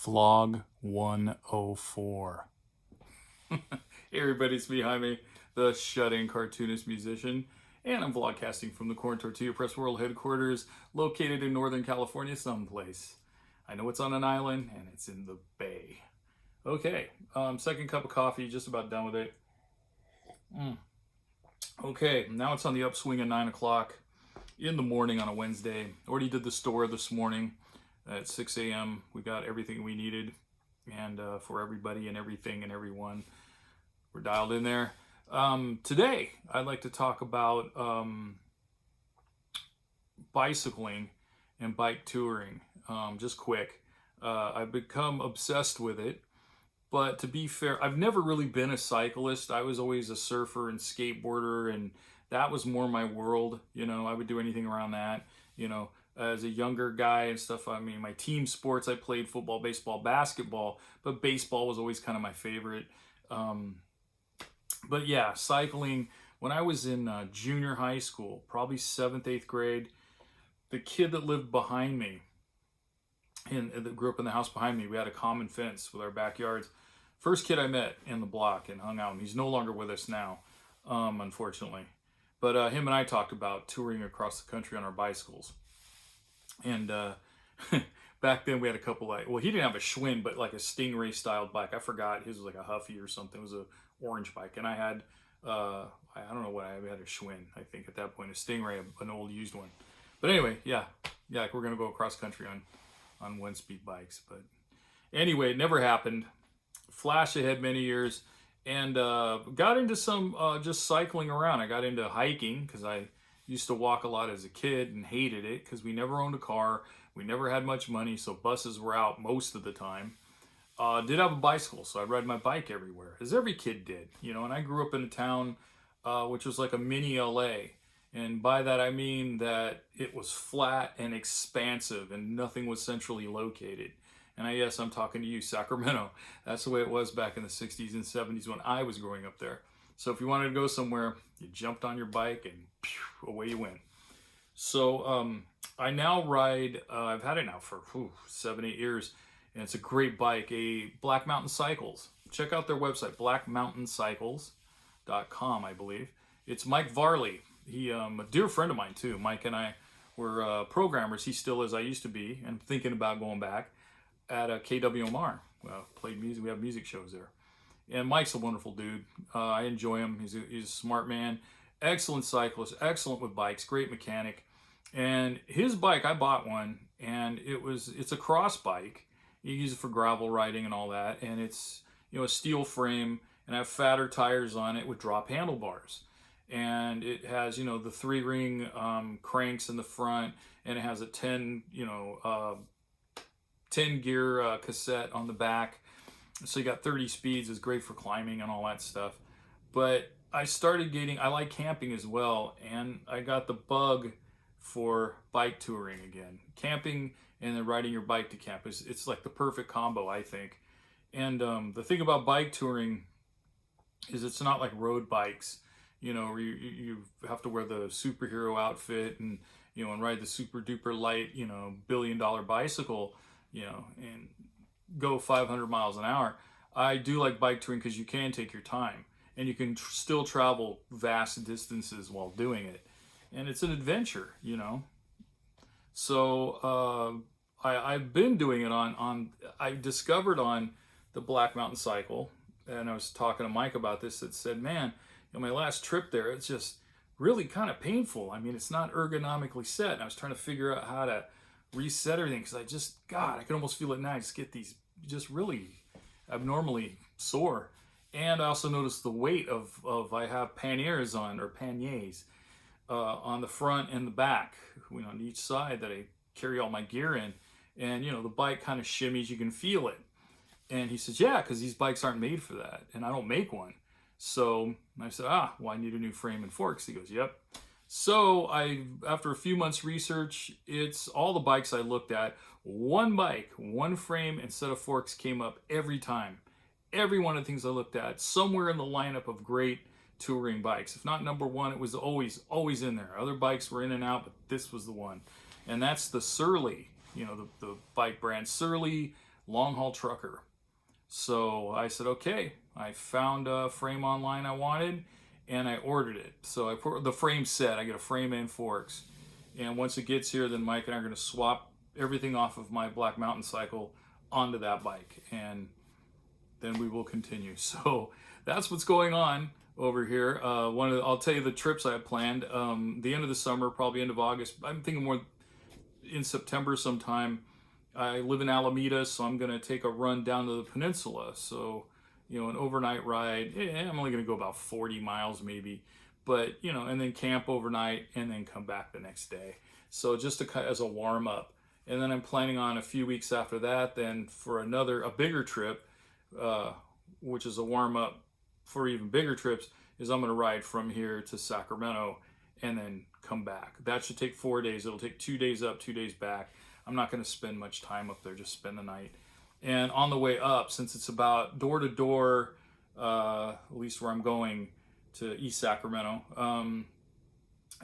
Vlog 104. Hey everybody, it's me, Jaime, the shut-in cartoonist musician, and I'm vlogcasting from the Tortilla Press World headquarters, located in Northern California someplace. I know it's on an island, and it's in the Bay. Okay, second cup of coffee, just about done with it. Okay, now it's on the upswing at 9 o'clock in the morning on a Wednesday. Already did the store this morning at 6 a.m. We got everything we needed, and for everybody and everything and everyone, we're dialed in there. Today, I'd like to talk about bicycling and bike touring. Just quick. I've become obsessed with it, but to be fair, I've never really been a cyclist. I was always a surfer and skateboarder, and that was more my world. You know, I would do anything around that. You know, as a younger guy and stuff, I mean, my team sports, I played football, baseball, basketball, but baseball was always kind of my favorite. But yeah, cycling, when I was in junior high school, probably 7th, 8th grade, the kid that lived behind me, and that grew up in the house behind me, we had a common fence with our backyards. First kid I met in the block and hung out, and he's no longer with us now, unfortunately. But him and I talked about touring across the country on our bicycles. And back then we had a couple, like, well, he didn't have a Schwinn, but like a Stingray styled bike. I forgot, his was like a Huffy or something. It was a orange bike. And I had, I don't know what, I had a Schwinn, I think at that point, a Stingray, an old used one. But anyway, yeah, like we're going to go across country on one-speed bikes. But anyway, it never happened. Flash ahead many years, and got into some just cycling around. I got into hiking because I used to walk a lot as a kid and hated it because we never owned a car. We never had much money, so buses were out most of the time. Did have a bicycle, so I ride my bike everywhere, as every kid did. You know, and I grew up in a town which was like a mini LA. And by that I mean that it was flat and expansive and nothing was centrally located. And yes, I'm talking to you, Sacramento. That's the way it was back in the 60s and 70s when I was growing up there. So if you wanted to go somewhere, you jumped on your bike and away you went. So I now ride, I've had it now for 7, 8 years, and it's a great bike, a Black Mountain Cycles. Check out their website, blackmountaincycles.com, I believe. It's Mike Varley. He, a dear friend of mine too. Mike and I were programmers. He still is. I used to be, and thinking about going back at KWMR. Played music. We have music shows there. And Mike's a wonderful dude. I enjoy him. He's a smart man. Excellent cyclist. Excellent with bikes. Great mechanic. And his bike, I bought one, and it's a cross bike. You use it for gravel riding and all that. And it's, you know, a steel frame, and I have fatter tires on it with drop handlebars. And it has, you know, the 3-ring cranks in the front, and it has a 10 gear cassette on the back. So you got 30 speeds. It's great for climbing and all that stuff. But I like camping as well, and I got the bug for bike touring again. Camping and then riding your bike to camp it's like the perfect combo, I think. And the thing about bike touring is it's not like road bikes, you know, where you have to wear the superhero outfit and, you know, and ride the super duper light, you know, $1 billion bicycle, you know, and go 500 miles an hour. I do like bike touring because you can take your time and you can still travel vast distances while doing it. And it's an adventure, you know. So I've been doing it I discovered on the Black Mountain Cycle, and I was talking to Mike about this, that said, man, you know, my last trip there, it's just really kind of painful. I mean, it's not ergonomically set. And I was trying to figure out how to reset everything because I can almost feel it now. I just get these just really abnormally sore. And I also noticed the weight of I have panniers on the front and the back, you know, on each side that I carry all my gear in. And, you know, the bike kind of shimmies, you can feel it. And he says, yeah, because these bikes aren't made for that. And I don't make one. So I said, well, I need a new frame and forks. He goes, yep. So after a few months research, it's all the bikes I looked at. One bike, one frame and set of forks came up every time. Every one of the things I looked at, somewhere in the lineup of great touring bikes. If not number one, it was always in there. Other bikes were in and out, but this was the one. And that's the Surly, you know, the bike brand. Surly long haul trucker. So I said, okay, I found a frame online I wanted and I ordered it. So I put the frame set, I get a frame and forks. And once it gets here, then Mike and I are going to swap everything off of my Black Mountain cycle onto that bike. And then we will continue. So that's what's going on over here. I'll tell you the trips I have planned. The end of the summer, probably end of August. I'm thinking more in September sometime. I live in Alameda, so I'm going to take a run down to the peninsula. So, an overnight ride. I'm only going to go about 40 miles maybe, but and then camp overnight and then come back the next day. So just as a warm up. And then I'm planning on a few weeks after that, then for a bigger trip, which is a warm up for even bigger trips, is I'm going to ride from here to Sacramento and then come back. That should take 4 days. It'll take 2 days up, 2 days back. I'm not going to spend much time up there, just spend the night. And on the way up, since it's about door to door, at least where I'm going to East Sacramento,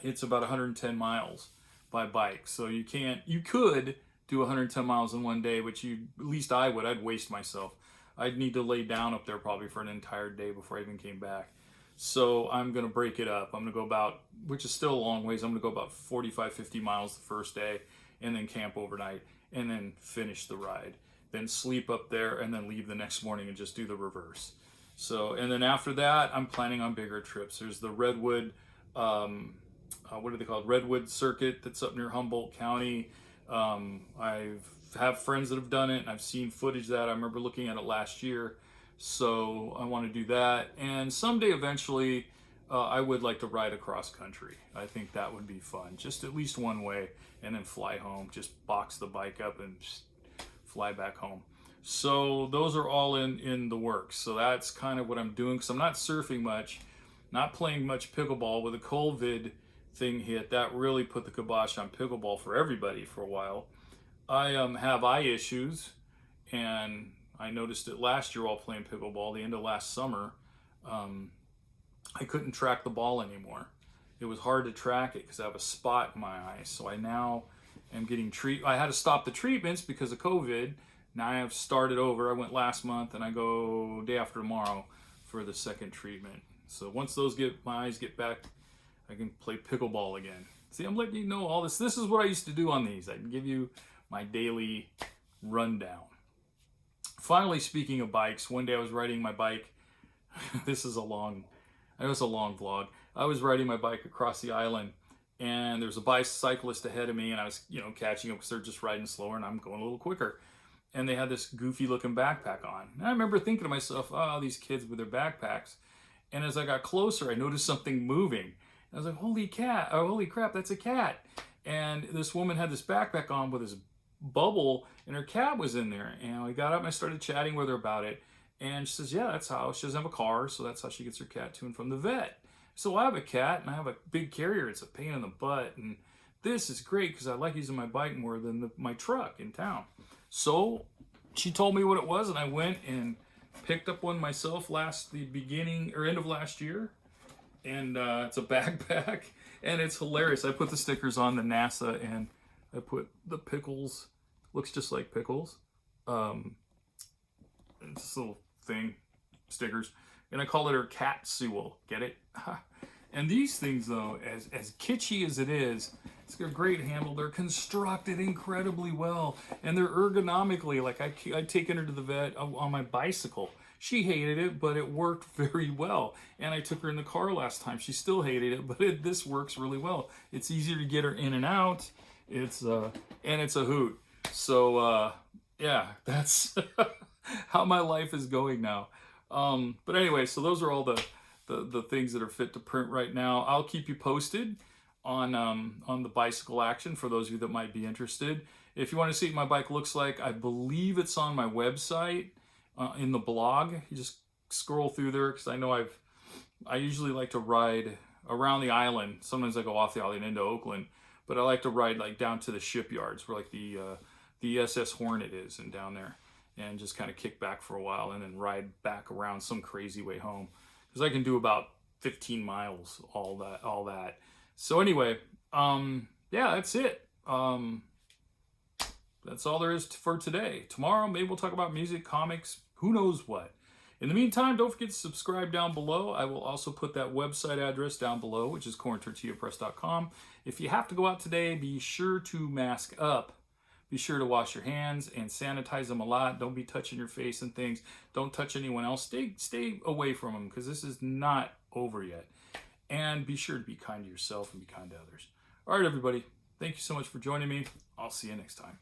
it's about 110 miles by bike. So you could do 110 miles in one day, but at least I'd waste myself. I'd need to lay down up there probably for an entire day before I even came back. So I'm going to break it up. I'm going to go about, which is still a long ways, I'm going to go about 45, 50 miles the first day and then camp overnight and then finish the ride. Then sleep up there and then leave the next morning and just do the reverse. So, and then after that, I'm planning on bigger trips. There's the Redwood, what are they called? Redwood Circuit that's up near Humboldt County. I have friends that have done it, and I've seen footage of that. I remember looking at it last year. So I want to do that. And someday, eventually, I would like to ride across country. I think that would be fun. Just at least one way, and then fly home. Just box the bike up and fly back home. So those are all in the works. So that's kind of what I'm doing, because I'm not surfing much, not playing much pickleball. With the COVID thing hit, that really put the kibosh on pickleball for everybody for a while. I have eye issues, and I noticed it last year while playing pickleball, the end of last summer. I couldn't track the ball anymore. It was hard to track it because I have a spot in my eye. So I now am getting I had to stop the treatments because of COVID. Now I have started over. I went last month and I go day after tomorrow for the second treatment. So once my eyes get back, I can play pickleball again. See, I'm letting you know all this. This is what I used to do on these. I can give you my daily rundown. Finally, speaking of bikes, one day I was riding my bike. This is a long vlog. I was riding my bike across the island, and there's a bicyclist ahead of me, and I was, catching up because they're just riding slower, and I'm going a little quicker. And they had this goofy looking backpack on. And I remember thinking to myself, oh, these kids with their backpacks. And as I got closer, I noticed something moving. I was like, holy crap, that's a cat. And this woman had this backpack on with this bubble, and her cat was in there. And I got up and I started chatting with her about it. And she says, yeah, that's how. She doesn't have a car, so that's how she gets her cat to and from the vet. So I have a cat, and I have a big carrier. It's a pain in the butt. And this is great because I like using my bike more than my truck in town. So she told me what it was, and I went and picked up one myself end of last year. And it's a backpack, and it's hilarious. I put the stickers on the NASA, and I put the pickles. Looks just like pickles. It's this little thing, stickers, and I call it her cat Sewell. Get it? And these things, though, as kitschy as it is, it's got a great handle. They're constructed incredibly well, and they're ergonomically. Like I'd taken her to the vet on my bicycle. She hated it, but it worked very well. And I took her in the car last time. She still hated it, but this works really well. It's easier to get her in and out. It's and it's a hoot. So yeah, that's how my life is going now. But anyway, so those are all the things that are fit to print right now. I'll keep you posted on the bicycle action for those of you that might be interested. If you want to see what my bike looks like, I believe it's on my website in the blog. You just scroll through there, because I know I usually like to ride around the island. Sometimes I go off the island into Oakland, but I like to ride like down to the shipyards where like the SS Hornet is, and down there, and just kind of kick back for a while and then ride back around some crazy way home, because I can do about 15 miles, all that. So anyway, yeah, that's it. that's all there is for today. Tomorrow, maybe we'll talk about music, comics, who knows what. In the meantime, don't forget to subscribe down below. I will also put that website address down below, which is corntortillapress.com. If you have to go out today, be sure to mask up. Be sure to wash your hands and sanitize them a lot. Don't be touching your face and things. Don't touch anyone else. Stay away from them because this is not over yet. And be sure to be kind to yourself and be kind to others. All right, everybody. Thank you so much for joining me. I'll see you next time.